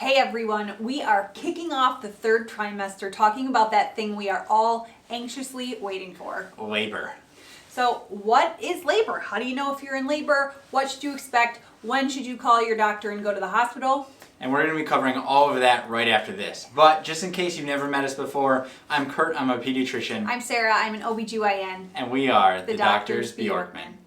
Hey everyone, we are kicking off the third trimester talking about that thing we are all anxiously waiting for. Labor. So what is labor? How do you know if you're in labor? What should you expect? When should you call your doctor and go to the hospital? And we're going to be covering all of that right after this. But just in case you've never met us before, I'm Kurt, I'm a pediatrician. I'm Sarah, I'm an OBGYN. And we are the Doctors Bjorkman.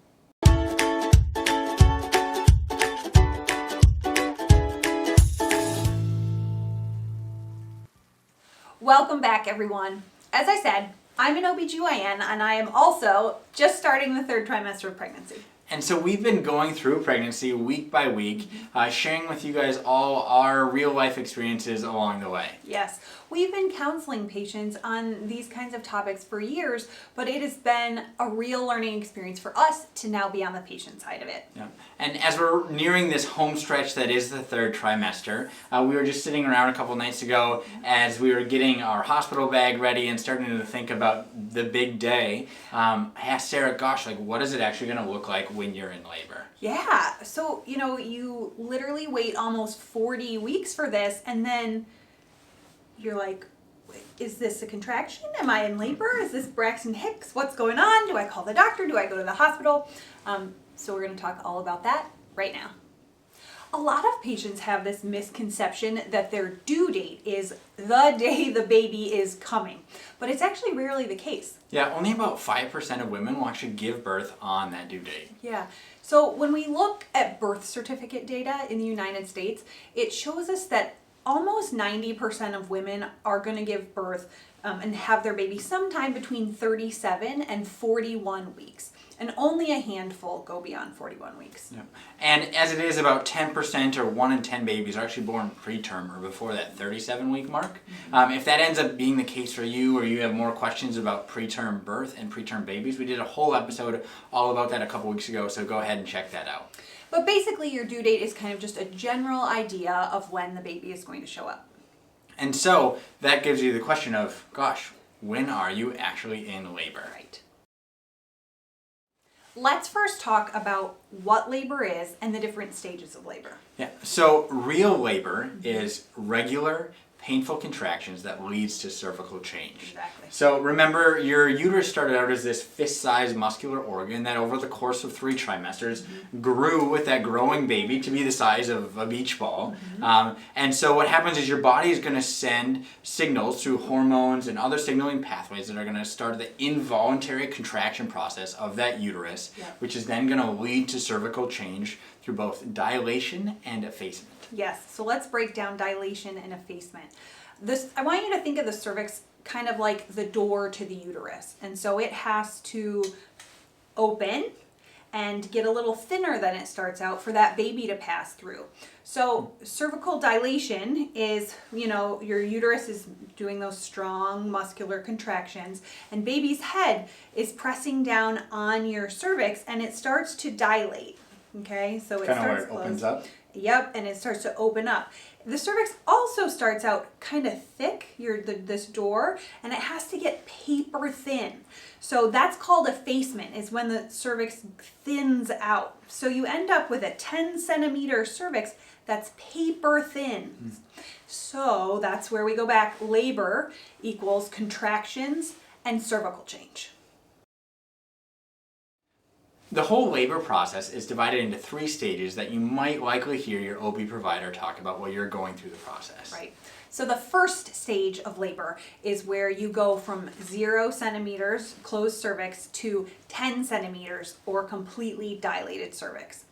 Welcome back everyone. As I said, I'm an OBGYN and I am also just starting the third trimester of pregnancy. And so we've been going through pregnancy week by week, sharing with you guys all our real life experiences along the way. Yes, we've been counseling patients on these kinds of topics for years, but it has been a real learning experience for us to now be on the patient side of it. Yeah. And as we're nearing this home stretch that is the third trimester, we were just sitting around a couple nights ago as we were getting our hospital bag ready and starting to think about the big day. I asked Sarah, gosh, what is it actually going to look like when you're in labor? Yeah, so you literally wait almost 40 weeks for this, and then you're like, is this a contraction? Am I in labor? Is this Braxton Hicks? What's going on? Do I call the doctor? Do I go to the hospital? So we're going to talk all about that right now. A lot of patients have this misconception that their due date is the day the baby is coming, but it's actually rarely the case. Yeah, only about 5% of women will actually give birth on that due date. Yeah, so when we look at birth certificate data in the United States, it shows us that almost 90% of women are going to give birth and have their baby sometime between 37 and 41 weeks. And only a handful go beyond 41 weeks. Yeah. And as it is, about 10% or 1 in 10 babies are actually born preterm or before that 37-week mark. If that ends up being the case for you, or you have more questions about preterm birth and preterm babies, we did a whole episode all about that a couple weeks ago, so go ahead and check that out. But basically your due date is kind of just a general idea of when the baby is going to show up. And so that gives you the question of, gosh, when are you actually in labor? Right. Let's first talk about what labor is and the different stages of labor. Yeah, so real labor is regular, painful contractions that leads to cervical change. Exactly. So remember, your uterus started out as this fist-sized muscular organ that over the course of 3 trimesters grew with that growing baby to be the size of a beach ball. And so what happens is your body is going to send signals through hormones and other signaling pathways that are going to start the involuntary contraction process of that uterus, which is then going to lead to cervical change through both dilation and effacement. Yes, so let's break down dilation and effacement. I want you to think of the cervix kind of like the door to the uterus. And so it has to open and get a little thinner than it starts out for that baby to pass through. So cervical dilation is, your uterus is doing those strong muscular contractions, and baby's head is pressing down on your cervix and it starts to dilate. Okay, so it kind of starts where it opens up. Yep, and it starts to open up. The cervix also starts out kind of thick, this door, and it has to get paper thin. So that's called effacement, is when the cervix thins out. So you end up with a 10 centimeter cervix that's paper thin. So that's where we go back. Labor equals contractions and cervical change. The whole labor process is divided into 3 stages that you might likely hear your OB provider talk about while you're going through the process. Right. So the first stage of labor is where you go from 0 centimeters closed cervix to 10 centimeters or completely dilated cervix.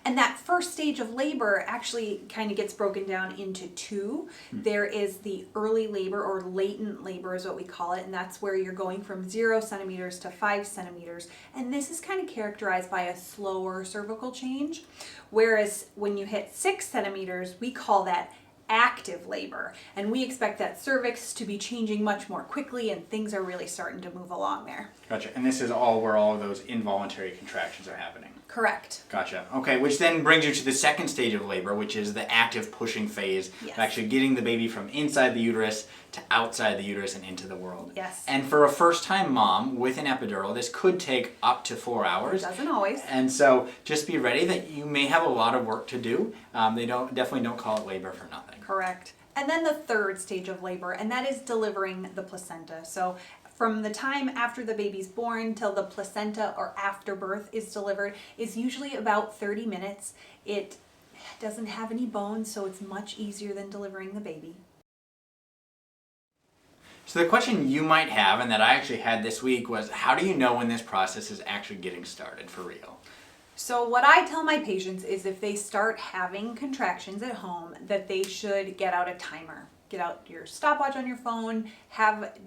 And that first stage of labor actually kind of gets broken down into 2. There is the early labor, or latent labor is what we call it, and that's where you're going from 0 centimeters to 5 centimeters. And this is kind of characterized by a slower cervical change, whereas when you hit 6 centimeters, we call that active labor, and we expect that cervix to be changing much more quickly, and things are really starting to move along there. Gotcha. And this is all where all of those involuntary contractions are happening. Correct. Gotcha. Okay, which then brings you to the second stage of labor, which is the active pushing phase, of actually getting the baby from inside the uterus to outside the uterus and into the world. Yes. And for a first-time mom with an epidural, this could take up to 4 hours. It doesn't always. And so just be ready that you may have a lot of work to do. They definitely don't call it labor for nothing. Correct. And then the third stage of labor, and that is delivering the placenta. So from the time after the baby's born till the placenta or after birth is delivered is usually about 30 minutes. It doesn't have any bones, so it's much easier than delivering the baby. So the question you might have, and that I actually had this week, was how do you know when this process is actually getting started for real? So what I tell my patients is if they start having contractions at home, that they should get out a timer. Get out your stopwatch on your phone,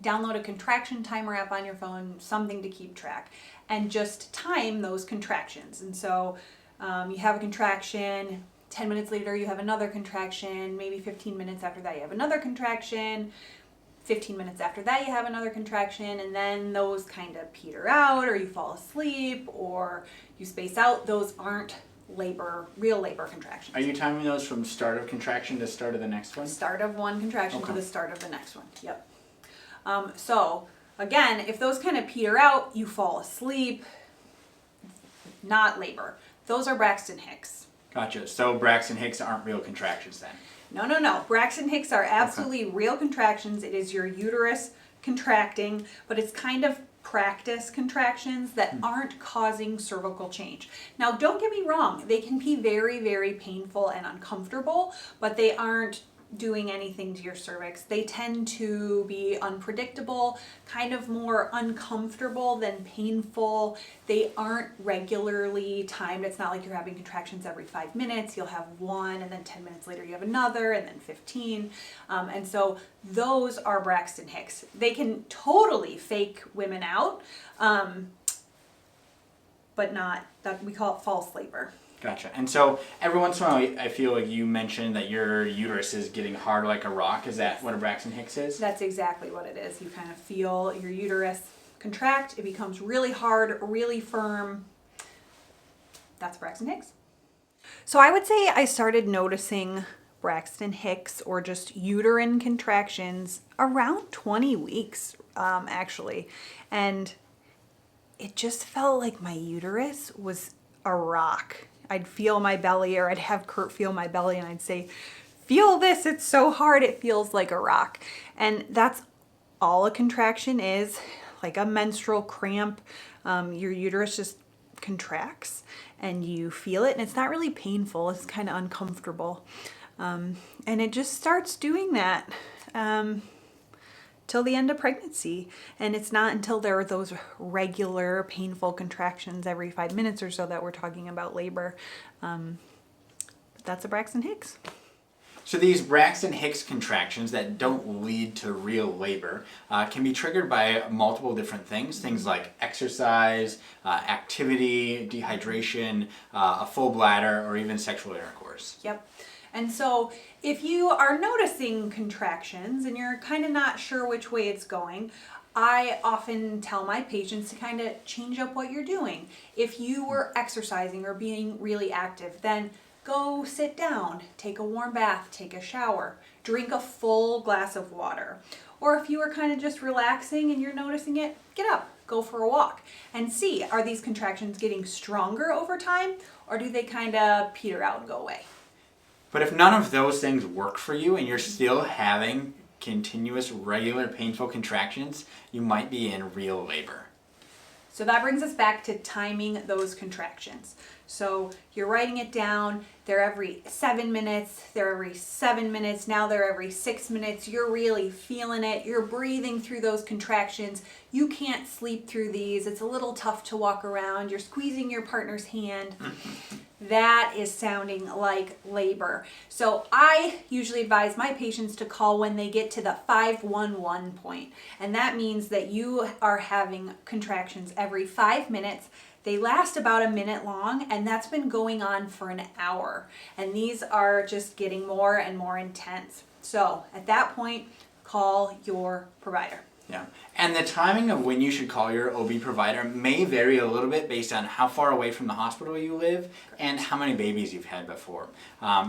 download a contraction timer app on your phone, something to keep track, and just time those contractions. And so you have a contraction, 10 minutes later you have another contraction, maybe 15 minutes after that you have another contraction, 15 minutes after that you have another contraction, and then those kind of peter out, or you fall asleep, or you space out. Those aren't real labor contractions. Are you timing those from start of contraction to start of the next one? Start of one contraction Okay. to the start of the next one. Yep. So again, if those kind of peter out, you fall asleep, not labor. Those are Braxton Hicks. Gotcha. So Braxton Hicks aren't real contractions then? No. Braxton Hicks are absolutely real contractions. It is your uterus contracting, but it's kind of practice contractions that aren't causing cervical change. Now, don't get me wrong. They can be very, very painful and uncomfortable, but they aren't doing anything to your cervix. They tend to be unpredictable, kind of more uncomfortable than painful. They aren't regularly timed. It's not like you're having contractions every 5 minutes. You'll have one, and then 10 minutes later you have another, and then 15. And so those are Braxton Hicks. They can totally fake women out, but not, that we call it false labor. Gotcha. And so every once in a while, I feel like you mentioned that your uterus is getting hard like a rock. Is that what a Braxton Hicks is? That's exactly what it is. You kind of feel your uterus contract. It becomes really hard, really firm. That's Braxton Hicks. So I would say I started noticing Braxton Hicks or just uterine contractions around 20 weeks, actually. And it just felt like my uterus was a rock. I'd feel my belly, or I'd have Kurt feel my belly, and I'd say, feel this, it's so hard, it feels like a rock. And that's all a contraction is, like a menstrual cramp. Your uterus just contracts and you feel it, and it's not really painful, it's kind of uncomfortable. And it just starts doing that till the end of pregnancy. And it's not until there are those regular painful contractions every 5 minutes or so that we're talking about labor. That's a Braxton Hicks. So these Braxton Hicks contractions that don't lead to real labor can be triggered by multiple different things. Things like exercise, activity, dehydration, a full bladder, or even sexual intercourse. Yep. And so if you are noticing contractions and you're kind of not sure which way it's going, I often tell my patients to kind of change up what you're doing. If you were exercising or being really active, then go sit down, take a warm bath, take a shower, drink a full glass of water. Or if you are kind of just relaxing and you're noticing it, get up, go for a walk and see, are these contractions getting stronger over time, or do they kind of peter out and go away? But if none of those things work for you and you're still having continuous, regular, painful contractions, you might be in real labor. So that brings us back to timing those contractions. So you're writing it down, they're every 7 minutes, they're every 7 minutes, now they're every 6 minutes. You're really feeling it, you're breathing through those contractions. You can't sleep through these, it's a little tough to walk around, you're squeezing your partner's hand. That is sounding like labor. So I usually advise my patients to call when they get to the 511 point. And that means that you are having contractions every 5 minutes. They last about a minute long, and that's been going on for an hour. And these are just getting more and more intense. So at that point, call your provider. Yeah. And the timing of when you should call your OB provider may vary a little bit based on how far away from the hospital you live and how many babies you've had before.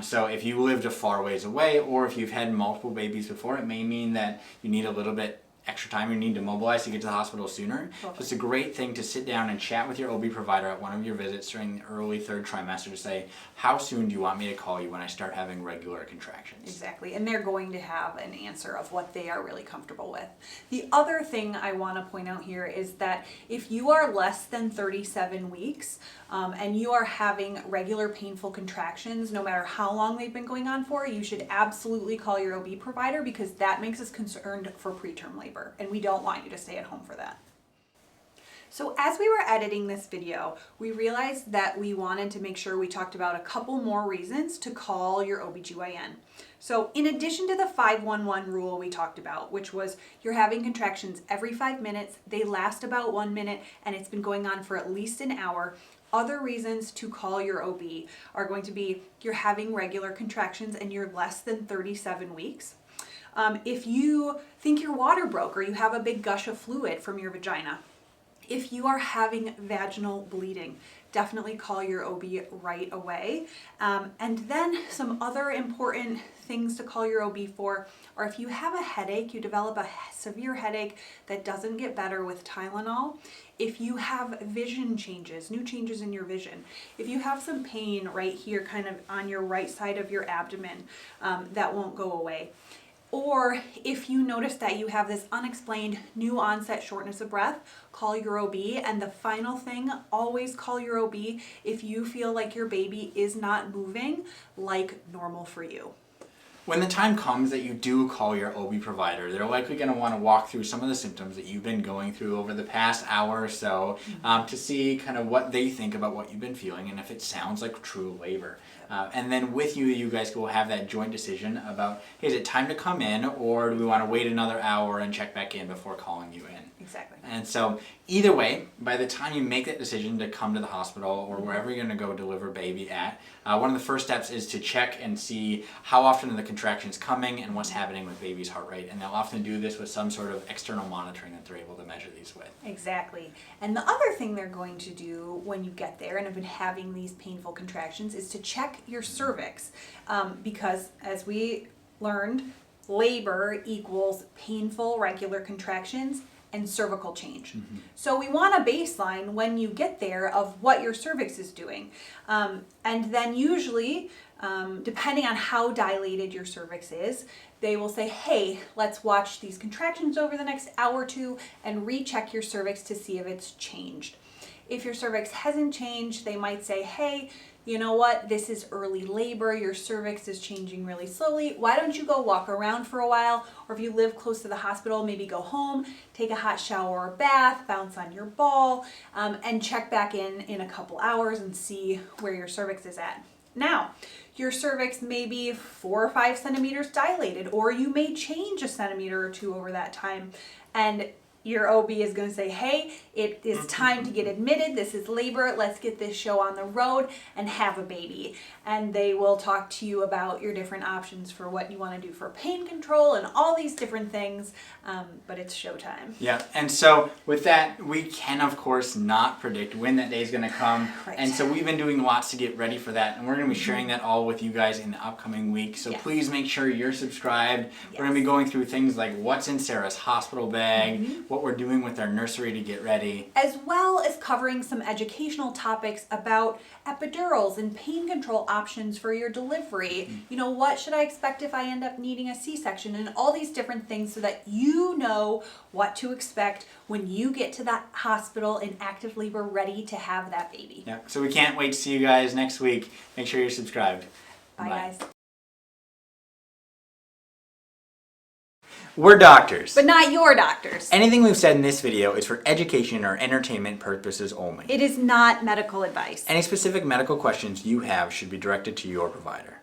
So if you lived a far ways away, or if you've had multiple babies before, it may mean that you need a little bit extra time you need to mobilize to get to the hospital sooner. So it's a great thing to sit down and chat with your OB provider at one of your visits during the early third trimester to say, how soon do you want me to call you when I start having regular contractions? Exactly, and they're going to have an answer of what they are really comfortable with. The other thing I want to point out here is that if you are less than 37 weeks and you are having regular painful contractions, no matter how long they've been going on for, you should absolutely call your OB provider, because that makes us concerned for preterm labor, and we don't want you to stay at home for that. So as we were editing this video, we realized that we wanted to make sure we talked about a couple more reasons to call your OBGYN. So in addition to the 511 rule we talked about, which was you're having contractions every 5 minutes, they last about 1 minute, and it's been going on for at least an hour, other reasons to call your OB are going to be you're having regular contractions and you're less than 37 weeks. If you think your water broke or you have a big gush of fluid from your vagina, if you are having vaginal bleeding, definitely call your OB right away. And then some other important things to call your OB for are if you have a headache, you develop a severe headache that doesn't get better with Tylenol, if you have vision changes, new changes in your vision, if you have some pain right here kind of on your right side of your abdomen that won't go away, or if you notice that you have this unexplained new onset shortness of breath, call your OB. And the final thing, always call your OB if you feel like your baby is not moving like normal for you. When the time comes that you do call your OB provider, they're likely going to want to walk through some of the symptoms that you've been going through over the past hour or so to see kind of what they think about what you've been feeling and if it sounds like true labor. And then with you guys will have that joint decision about, hey, is it time to come in, or do we want to wait another hour and check back in before calling you in? Exactly. And so either way, by the time you make that decision to come to the hospital or wherever you're going to go deliver baby at, one of the first steps is to check and see how often are the contractions coming and what's happening with baby's heart rate. And they'll often do this with some sort of external monitoring that they're able to measure these with. Exactly. And the other thing they're going to do when you get there and have been having these painful contractions is to check your cervix, because as we learned, labor equals painful regular contractions and cervical change. So we want a baseline when you get there of what your cervix is doing. And then usually, depending on how dilated your cervix is, they will say, hey, let's watch these contractions over the next hour or two and recheck your cervix to see if it's changed. If your cervix hasn't changed, they might say, hey, you know what, this is early labor, your cervix is changing really slowly. Why don't you go walk around for a while? Or if you live close to the hospital, maybe go home, take a hot shower or bath, bounce on your ball, and check back in a couple hours and see where your cervix is at. Now, your cervix may be 4 or 5 centimeters dilated, or you may change a centimeter or 2 over that time, and your OB is going to say, hey, it is time to get admitted. This is labor. Let's get this show on the road and have a baby. And they will talk to you about your different options for what you want to do for pain control and all these different things. But it's showtime. Yeah, and so with that, we can, of course, not predict when that day is going to come. Right. And so we've been doing lots to get ready for that. And we're going to be sharing that all with you guys in the upcoming week. So please make sure you're subscribed. Yes. We're going to be going through things like what's in Sarah's hospital bag, what we're doing with our nursery to get ready, as well as covering some educational topics about epidurals and pain control options for your delivery. You know, what should I expect if I end up needing a C-section, and all these different things so that you know what to expect when you get to that hospital in active labor ready to have that baby. Yeah, so we can't wait to see you guys next week. Make sure you're subscribed. Bye, guys. We're doctors. But not your doctors. Anything we've said in this video is for education or entertainment purposes only. It is not medical advice. Any specific medical questions you have should be directed to your provider.